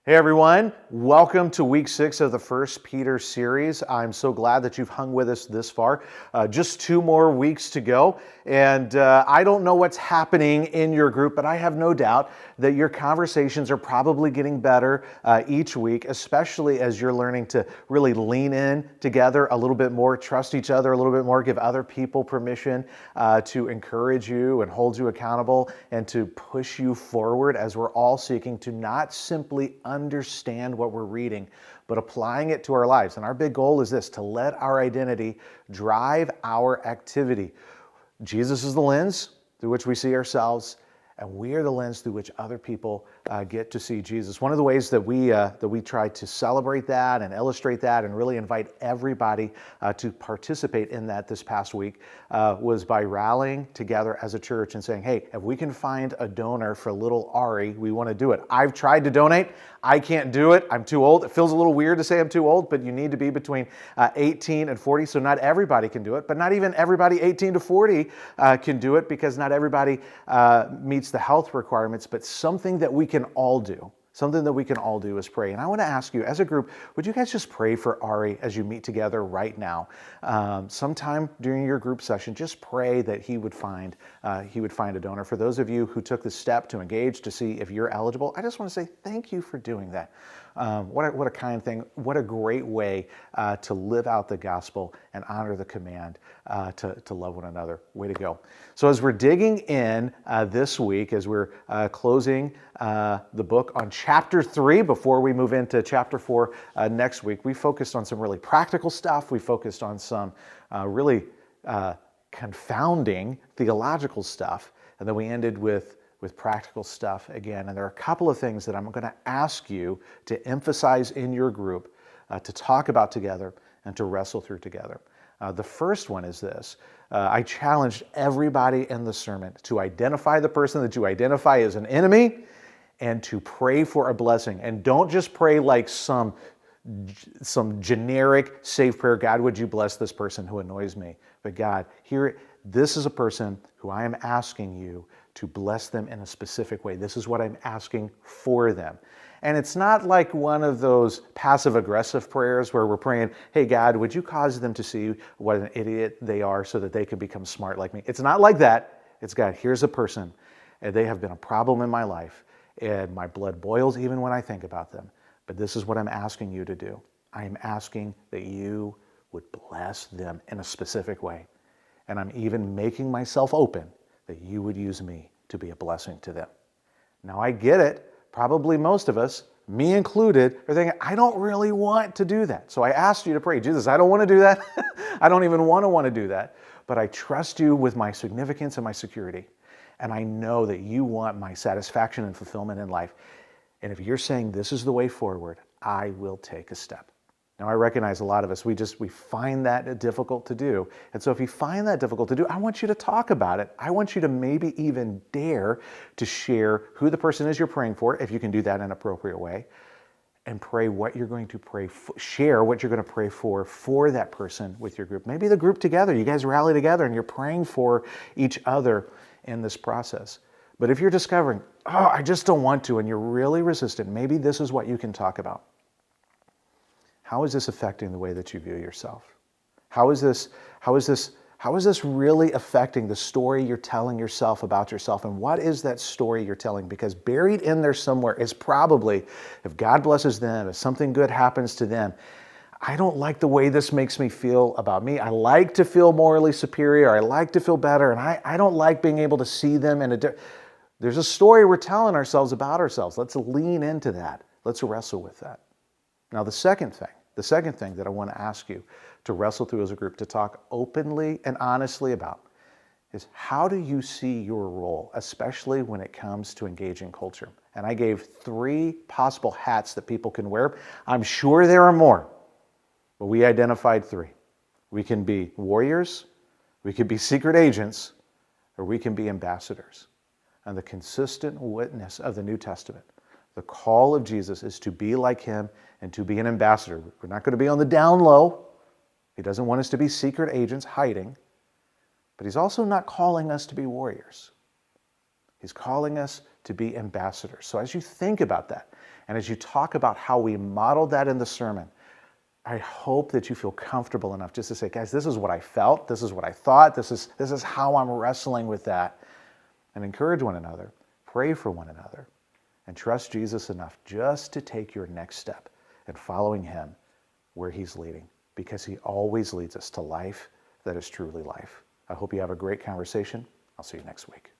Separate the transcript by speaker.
Speaker 1: Hey everyone, welcome to week 6 of the First Peter series. I'm so glad that you've hung with us this far. Just 2 more weeks to go, and I don't know what's happening in your group, but I have no doubt that your conversations are probably getting better each week, especially as you're learning to really lean in together a little bit more, trust each other a little bit more, give other people permission to encourage you and hold you accountable and to push you forward as we're all seeking to not simply understand what we're reading, but applying it to our lives. And our big goal is this: to let our identity drive our activity. Jesus is the lens through which we see ourselves, and we are the lens through which other people get to see Jesus. One of the ways that we try to celebrate that and illustrate that and really invite everybody to participate in that this past week was by rallying together as a church and saying, hey, if we can find a donor for little Ari, we want to do it. I've tried to donate. I can't do it. I'm too old. It feels a little weird to say I'm too old, but you need to be between 18 and 40, so not everybody can do it, but not even everybody 18 to 40 can do it, because not everybody meets the health requirements, but something that we can all do. Something that we can all do is pray. And I want to ask you, as a group, would you guys just pray for Ari as you meet together right now? Sometime during your group session, just pray that he would find a donor. For those of you who took the step to engage to see if you're eligible, I just want to say thank you for doing that. What a kind thing. What a great way to live out the gospel and honor the command to love one another. Way to go. So as we're digging in this week, as we're closing the book on chapter 3 before we move into chapter 4 next week, we focused on some really practical stuff. We focused on some really confounding theological stuff. And then we ended with practical stuff again. And there are a couple of things that I'm going to ask you to emphasize in your group, to talk about together and to wrestle through together. The first one is this. I challenged everybody in the sermon to identify the person that you identify as an enemy and to pray for a blessing. And don't just pray like some generic safe prayer, God, would you bless this person who annoys me? But God, this is a person who I am asking you to bless them in a specific way. This is what I'm asking for them. And it's not like one of those passive-aggressive prayers where we're praying, hey, God, would you cause them to see what an idiot they are so that they can become smart like me? It's not like that. It's, God, here's a person, and they have been a problem in my life, and my blood boils even when I think about them. But this is what I'm asking you to do. I'm asking that you would bless them in a specific way. And I'm even making myself open that you would use me to be a blessing to them. Now I get it. Probably most of us, me included, are thinking, I don't really want to do that. So I asked you to pray. Jesus, I don't want to do that. I don't even want to do that. But I trust you with my significance and my security. And I know that you want my satisfaction and fulfillment in life. And if you're saying this is the way forward, I will take a step. Now, I recognize a lot of us, we find that difficult to do. And so if you find that difficult to do, I want you to talk about it. I want you to maybe even dare to share who the person is you're praying for, if you can do that in an appropriate way, and pray what you're going to pray for, share what you're going to pray for that person with your group. Maybe the group together, you guys rally together and you're praying for each other in this process. But if you're discovering, I just don't want to, and you're really resistant, maybe this is what you can talk about. How is this affecting the way that you view yourself? How is this really affecting the story you're telling yourself about yourself? And what is that story you're telling? Because buried in there somewhere is probably, if God blesses them, if something good happens to them, I don't like the way this makes me feel about me. I like to feel morally superior. I like to feel better. And I don't like being able to see them in there's a story we're telling ourselves about ourselves. Let's lean into that. Let's wrestle with that. Now, the second thing that I want to ask you to wrestle through as a group, to talk openly and honestly about, is how do you see your role, especially when it comes to engaging culture? And I gave 3 possible hats that people can wear. I'm sure there are more, but we identified 3. We can be warriors, we can be secret agents, or we can be ambassadors. And the consistent witness of the New Testament, the call of Jesus, is to be like him and to be an ambassador. We're not going to be on the down low. He doesn't want us to be secret agents hiding, but he's also not calling us to be warriors. He's calling us to be ambassadors. So as you think about that, and as you talk about how we modeled that in the sermon, I hope that you feel comfortable enough just to say, guys, this is what I felt, this is what I thought, this is how I'm wrestling with that. And encourage one another, pray for one another, and trust Jesus enough just to take your next step in following him where he's leading, because he always leads us to life that is truly life. I hope you have a great conversation. I'll see you next week.